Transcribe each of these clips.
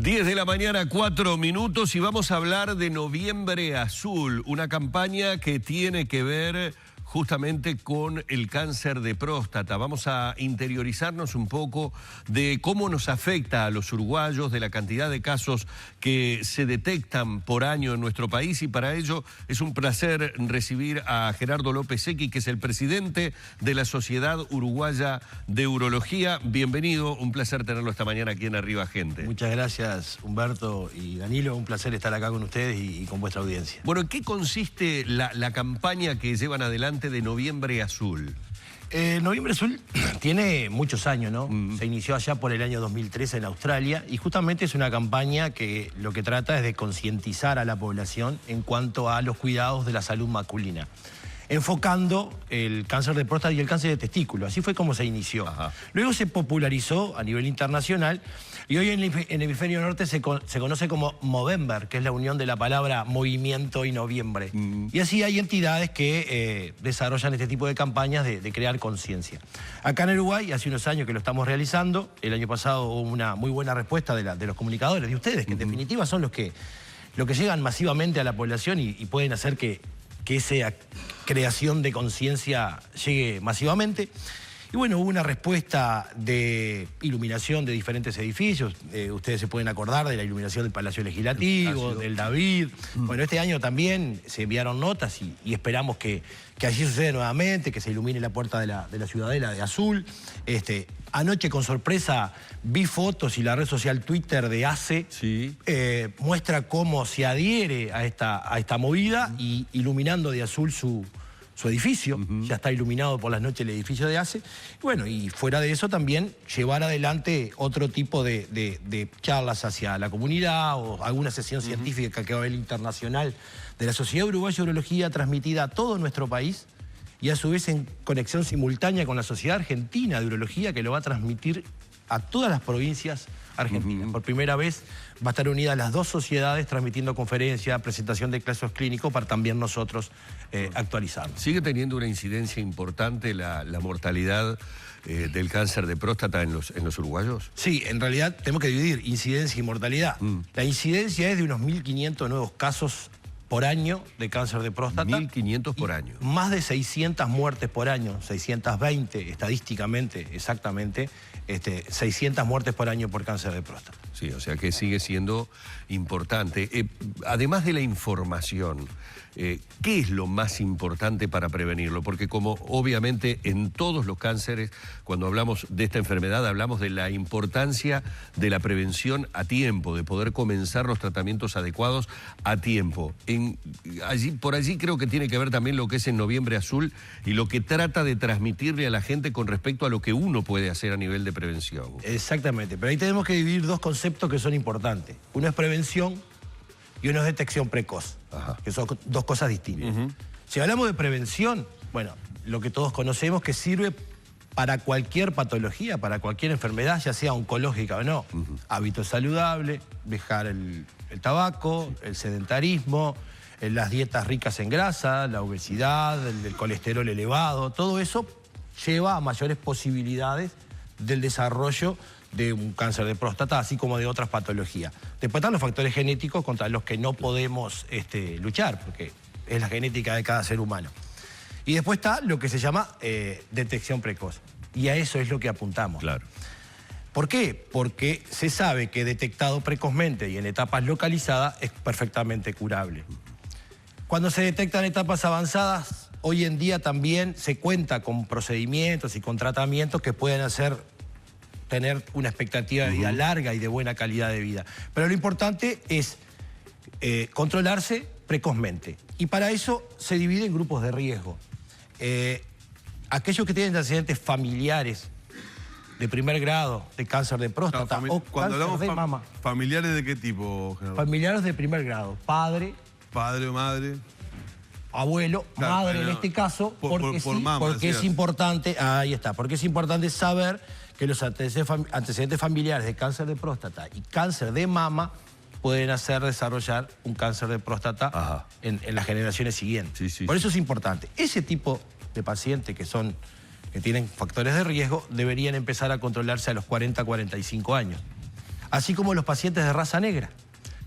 10 de la mañana, 4 minutos, y vamos a hablar de Noviembre Azul, una campaña que tiene que ver justamente con el cáncer de próstata. Vamos a interiorizarnos un poco de cómo nos afecta a los uruguayos, de la cantidad de casos que se detectan por año en nuestro país, y para ello es un placer recibir a Gerardo López Secchi, que es el presidente de la Sociedad Uruguaya de Urología. Bienvenido, un placer tenerlo esta mañana aquí en Arriba Gente. Muchas gracias, Humberto y Danilo, un placer estar acá con ustedes y con vuestra audiencia. Bueno, ¿en qué consiste la campaña que llevan adelante de Noviembre Azul? Noviembre Azul tiene muchos años, ¿no? Se inició allá por el año 2013 en Australia y justamente es una campaña que lo que trata es de concientizar a la población en cuanto a los cuidados de la salud masculina, enfocando el cáncer de próstata y el cáncer de testículo. Así fue como se inició. Ajá. Luego se popularizó a nivel internacional y hoy en el hemisferio norte se conoce como Movember, que es la unión de la palabra movimiento y noviembre. Y así hay entidades que desarrollan este tipo de campañas de crear conciencia. Acá en Uruguay, hace unos años que lo estamos realizando, el año pasado hubo una muy buena respuesta de los comunicadores, de ustedes, que en definitiva son los que llegan masivamente a la población y pueden hacer que esa creación de conciencia llegue masivamente. Y bueno, hubo una respuesta de iluminación de diferentes edificios. Ustedes se pueden acordar de la iluminación del Palacio Legislativo, del David. Bueno, este año también se enviaron notas y esperamos que allí suceda nuevamente, que se ilumine la puerta de la Ciudadela de azul. Anoche, con sorpresa, vi fotos y la red social Twitter de ACE muestra cómo se adhiere a esta movida y iluminando de azul su edificio. Ya está iluminado por las noches el edificio de ACE. Bueno, y fuera de eso también llevar adelante otro tipo de charlas hacia la comunidad o alguna sesión científica que va a haber internacional de la Sociedad Uruguaya de Urología, transmitida a todo nuestro país y a su vez en conexión simultánea con la Sociedad Argentina de Urología, que lo va a transmitir a todas las provincias argentinas. Por primera vez va a estar unidas las dos sociedades transmitiendo conferencias, presentación de casos clínicos para también nosotros actualizarnos. ¿Sigue teniendo una incidencia importante la mortalidad del cáncer de próstata en los uruguayos? Sí, en realidad tenemos que dividir incidencia y mortalidad. La incidencia es de unos 1.500 nuevos casos por año de cáncer de próstata. 1.500 por año. Más de 600 muertes por año, 620 estadísticamente, exactamente, 600 muertes por año por cáncer de próstata. Sí, o sea que sigue siendo importante. Además de la información, ¿qué es lo más importante para prevenirlo? Porque como obviamente en todos los cánceres, cuando hablamos de esta enfermedad, hablamos de la importancia de la prevención a tiempo, de poder comenzar los tratamientos adecuados a tiempo. Por allí creo que tiene que ver también lo que es en Noviembre Azul y lo que trata de transmitirle a la gente con respecto a lo que uno puede hacer a nivel de prevención. Exactamente, pero ahí tenemos que dividir dos conceptos que son importantes. Uno es prevención y uno es detección precoz, que son dos cosas distintas. Si hablamos de prevención, bueno, lo que todos conocemos que sirve para cualquier patología, para cualquier enfermedad, ya sea oncológica o no. Hábitos saludables, dejar el tabaco, el sedentarismo, las dietas ricas en grasa, la obesidad, el colesterol elevado, todo eso lleva a mayores posibilidades del desarrollo de un cáncer de próstata, así como de otras patologías. Después están los factores genéticos contra los que no podemos luchar, porque es la genética de cada ser humano. Y después está lo que se llama detección precoz. Y a eso es lo que apuntamos. Claro. ¿Por qué? Porque se sabe que detectado precozmente y en etapas localizadas es perfectamente curable. Cuando se detectan etapas avanzadas, hoy en día también se cuenta con procedimientos y con tratamientos que pueden tener una expectativa de vida larga y de buena calidad de vida. Pero lo importante es controlarse precozmente. Y para eso se divide en grupos de riesgo. Aquellos que tienen antecedentes familiares de primer grado de cáncer de próstata o cuando cáncer de mama. ¿Familiares de qué tipo, Gerardo? Familiares de primer grado. Padre ¿Padre o madre? Abuelo, claro, madre en este caso, porque es importante, ahí está, porque es importante saber que los antecedentes familiares de cáncer de próstata y cáncer de mama pueden hacer desarrollar un cáncer de próstata en las generaciones siguientes. Por eso es importante. Ese tipo de pacientes que tienen factores de riesgo deberían empezar a controlarse a los 40, 45 años. así como los pacientes de raza negra.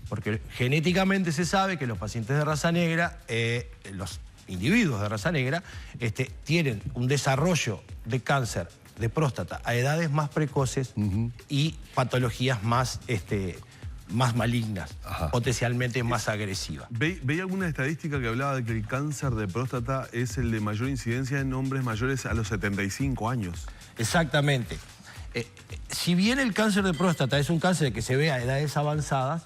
Porque genéticamente se sabe que los pacientes de raza negra, los individuos de raza negra, tienen un desarrollo de cáncer de próstata a edades más precoces y patologías más malignas, potencialmente más agresivas. ¿Veía alguna estadística que hablaba de que el cáncer de próstata es el de mayor incidencia en hombres mayores a los 75 años? Exactamente. Si bien el cáncer de próstata es un cáncer que se ve a edades avanzadas,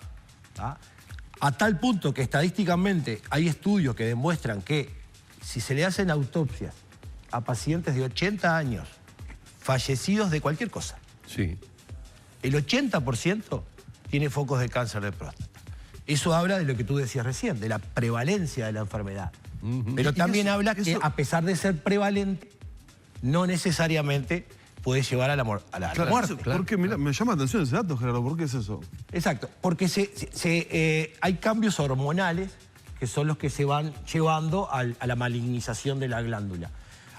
a tal punto que estadísticamente hay estudios que demuestran que si se le hacen autopsias a pacientes de 80 años fallecidos de cualquier cosa, Sí. el 80% tiene focos de cáncer de próstata. Eso habla de lo que tú decías recién, de la prevalencia de la enfermedad. Pero también habla que a pesar de ser prevalente, no necesariamente puede llevar a la muerte. Porque mira, me llama la atención ese dato, Gerardo. ¿Por qué es eso? Exacto, porque hay cambios hormonales que son los que se van llevando a la malignización de la glándula.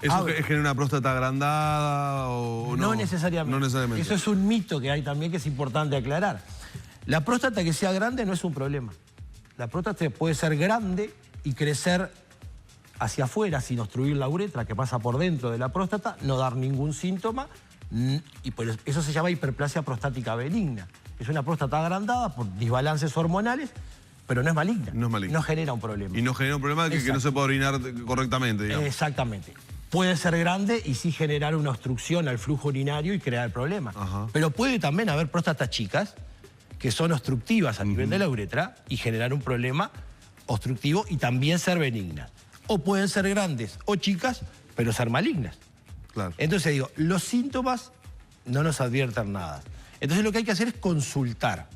¿Eso genera una próstata agrandada o no? No necesariamente. No necesariamente. Eso es un mito que hay también que es importante aclarar. La próstata que sea grande no es un problema. La próstata puede ser grande y crecer hacia afuera sin obstruir la uretra que pasa por dentro de la próstata, no dar ningún síntoma, y por eso se llama hiperplasia prostática benigna. Es una próstata agrandada por desbalances hormonales, pero no es maligna. No es maligna. No genera un problema. Y no genera un problema que no se pueda orinar correctamente, digamos. Exactamente. Puede ser grande y sí generar una obstrucción al flujo urinario y crear problemas. Pero puede también haber próstatas chicas que son obstructivas a nivel de la uretra y generar un problema obstructivo y también ser benignas. O pueden ser grandes o chicas, pero ser malignas. Claro. Entonces digo, los síntomas no nos advierten nada. Entonces lo que hay que hacer es consultar.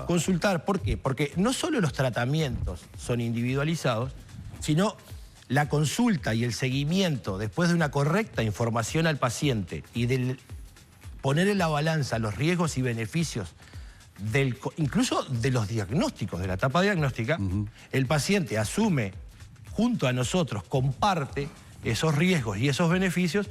Consultar, ¿por qué? Porque no solo los tratamientos son individualizados, sino la consulta y el seguimiento después de una correcta información al paciente y de poner en la balanza los riesgos y beneficios incluso de los diagnósticos, de la etapa diagnóstica, el paciente asume junto a nosotros, comparte esos riesgos y esos beneficios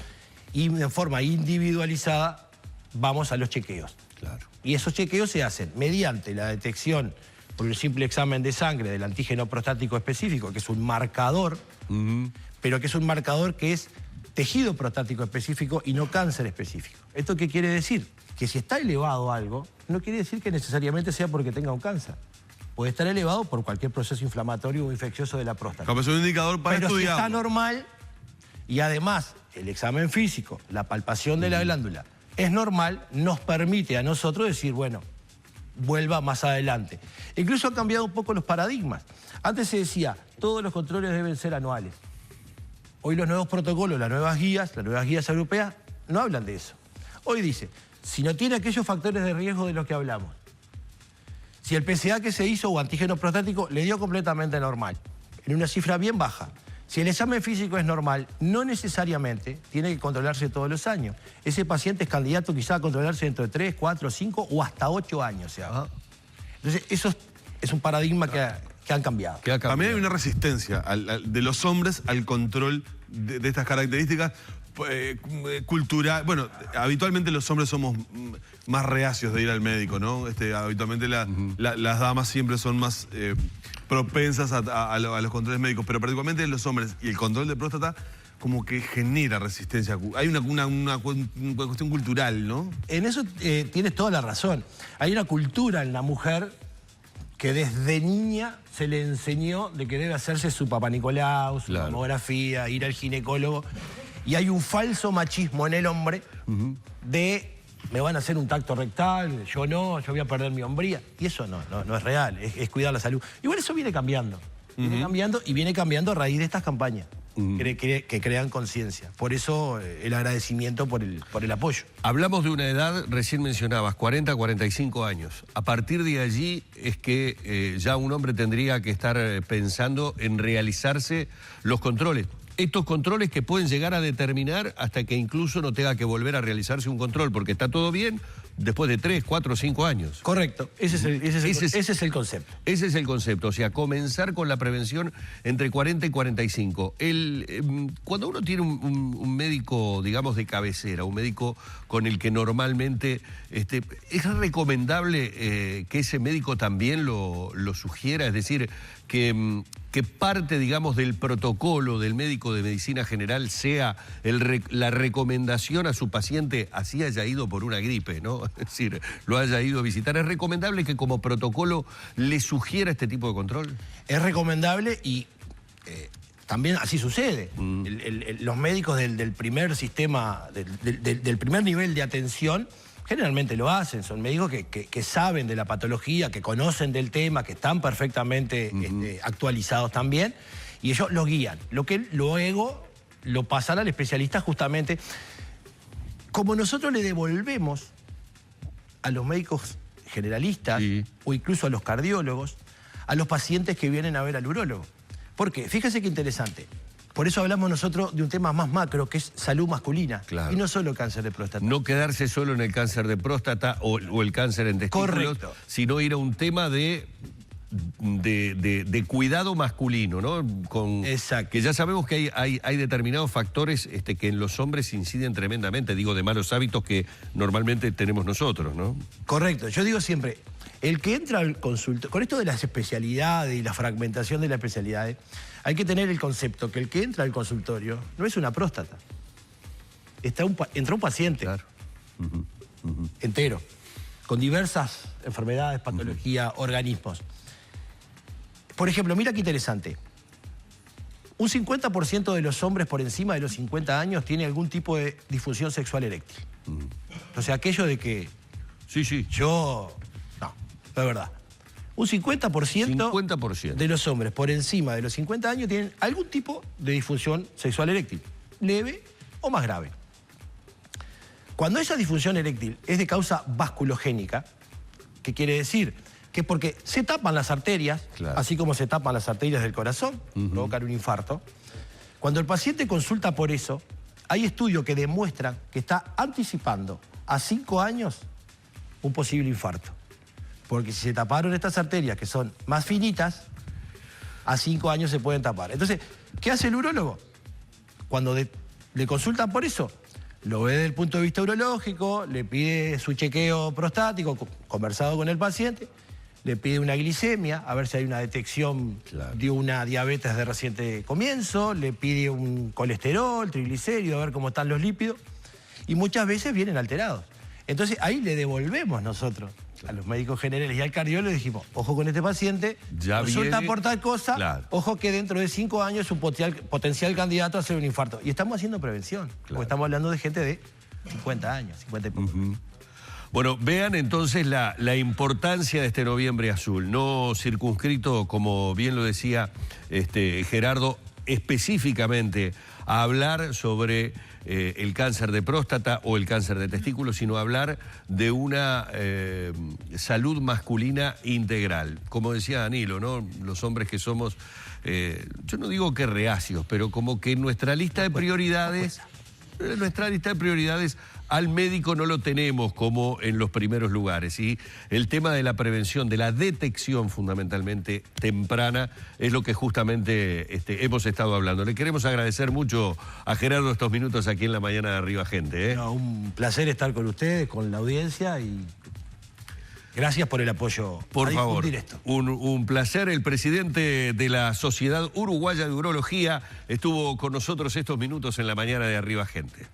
y de forma individualizada vamos a los chequeos. Claro. Y esos chequeos se hacen mediante la detección por el simple examen de sangre del antígeno prostático específico, que es un marcador, pero que es un marcador que es tejido prostático específico y no cáncer específico. ¿Esto qué quiere decir? Que si está elevado algo, no quiere decir que necesariamente sea porque tenga un cáncer. Puede estar elevado por cualquier proceso inflamatorio o infeccioso de la próstata. Capaz es un indicador para Pero estudiar. si está normal y además el examen físico, la palpación de la glándula es normal, nos permite a nosotros decir, bueno, vuelva más adelante. Incluso han cambiado un poco los paradigmas. Antes se decía, todos los controles deben ser anuales. Hoy los nuevos protocolos, las nuevas guías europeas, no hablan de eso. Hoy dice, si no tiene aquellos factores de riesgo de los que hablamos, si el PSA que se hizo o antígeno prostático le dio completamente normal, en una cifra bien baja, si el examen físico es normal, no necesariamente tiene que controlarse todos los años. Ese paciente es candidato quizá a controlarse dentro de 3, 4, 5 o hasta 8 años. Entonces, eso es un paradigma que han cambiado. También hay una resistencia de los hombres al control de estas características cultural. Bueno, habitualmente los hombres somos más reacios de ir al médico, ¿no? Habitualmente las damas siempre son más propensas a los controles médicos, pero particularmente los hombres y el control de próstata como que genera resistencia. Hay una cuestión cultural, ¿no? En eso tienes toda la razón. Hay una cultura en la mujer que desde niña se le enseñó de que debe hacerse su papá Nicolau, su mamografía, ir al ginecólogo. Y hay un falso machismo en el hombre de me van a hacer un tacto rectal, yo no, yo voy a perder mi hombría. Y eso no es real, es cuidar la salud. Igual eso viene cambiando. Viene cambiando y viene cambiando a raíz de estas campañas que crean conciencia. Por eso el agradecimiento por el apoyo. Hablamos de una edad, recién mencionabas, 40, 45 años. A partir de allí es que ya un hombre tendría que estar pensando en realizarse los controles. Estos controles que pueden llegar a determinar hasta que incluso no tenga que volver a realizarse un control, porque está todo bien, después de 3, 4, 5 años. Correcto, ese es el concepto. Ese es el concepto, o sea, comenzar con la prevención entre 40 y 45. Cuando uno tiene un médico, digamos, de cabecera, un médico con el que normalmente, ¿es recomendable que ese médico también lo sugiera? Es decir, que parte, digamos, del protocolo del médico de medicina general sea la recomendación a su paciente, así haya ido por una gripe, ¿no? Es decir, lo haya ido a visitar. ¿Es recomendable que como protocolo le sugiera este tipo de control? Es recomendable y también así sucede. Los médicos del primer sistema, del primer nivel de atención, generalmente lo hacen, son médicos que saben de la patología, que conocen del tema, que están perfectamente actualizados también, y ellos lo guían. Lo que luego lo pasan al especialista justamente. Como nosotros le devolvemos a los médicos generalistas, o incluso a los cardiólogos, a los pacientes que vienen a ver al urólogo. ¿Por qué? Fíjese qué interesante. Por eso hablamos nosotros de un tema más macro, que es salud masculina. Claro. Y no solo cáncer de próstata. No quedarse solo en el cáncer de próstata o el cáncer en testículos, sino ir a un tema de cuidado masculino, ¿no? Exacto. Que ya sabemos que hay determinados factores que en los hombres inciden tremendamente, digo, de malos hábitos que normalmente tenemos nosotros, ¿no? Correcto. Yo digo siempre, el que entra al consultorio, con esto de las especialidades y la fragmentación de las especialidades, hay que tener el concepto que el que entra al consultorio no es una próstata. Entra un paciente entero, con diversas enfermedades, patologías, organismos. Por ejemplo, mira qué interesante. Un 50% de los hombres por encima de los 50 años tiene algún tipo de disfunción sexual eréctil. O sea, aquello de que yo... No, es verdad. Un 50% de los hombres por encima de los 50 años tienen algún tipo de disfunción sexual eréctil, leve o más grave. Cuando esa disfunción eréctil es de causa vasculogénica, ¿qué quiere decir? Que porque se tapan las arterias, así como se tapan las arterias del corazón, provocan un infarto. Cuando el paciente consulta por eso, hay estudios que demuestran que está anticipando a 5 años un posible infarto. Porque si se taparon estas arterias, que son más finitas, a 5 años se pueden tapar. Entonces, ¿qué hace el urólogo? Cuando le consultan por eso, lo ve desde el punto de vista urológico, le pide su chequeo prostático, conversado con el paciente, le pide una glicemia, a ver si hay una detección de una diabetes de reciente comienzo, le pide un colesterol, triglicéridos, a ver cómo están los lípidos, y muchas veces vienen alterados. Entonces ahí le devolvemos nosotros a los médicos generales y al cardiólogo y dijimos, ojo con este paciente, consulta por tal cosa, ojo que dentro de 5 años es un potencial candidato a hacer un infarto. Y estamos haciendo prevención, porque estamos hablando de gente de 50 años, 50 y poco. Bueno, vean entonces la importancia de este Noviembre Azul, no circunscrito, como bien lo decía Gerardo, específicamente a hablar sobre el cáncer de próstata o el cáncer de testículo, sino hablar de una salud masculina integral. Como decía Danilo, ¿no? Los hombres que somos, yo no digo que reacios, pero como que nuestra lista de prioridades, al médico no lo tenemos como en los primeros lugares. Y el tema de la prevención, de la detección fundamentalmente temprana, es lo que justamente hemos estado hablando. Le queremos agradecer mucho a Gerardo estos minutos aquí en la mañana de Arriba Gente. No, un placer estar con ustedes, con la audiencia y gracias por el apoyo. Por favor, un placer. El presidente de la Sociedad Uruguaya de Urología estuvo con nosotros estos minutos en la mañana de Arriba Gente.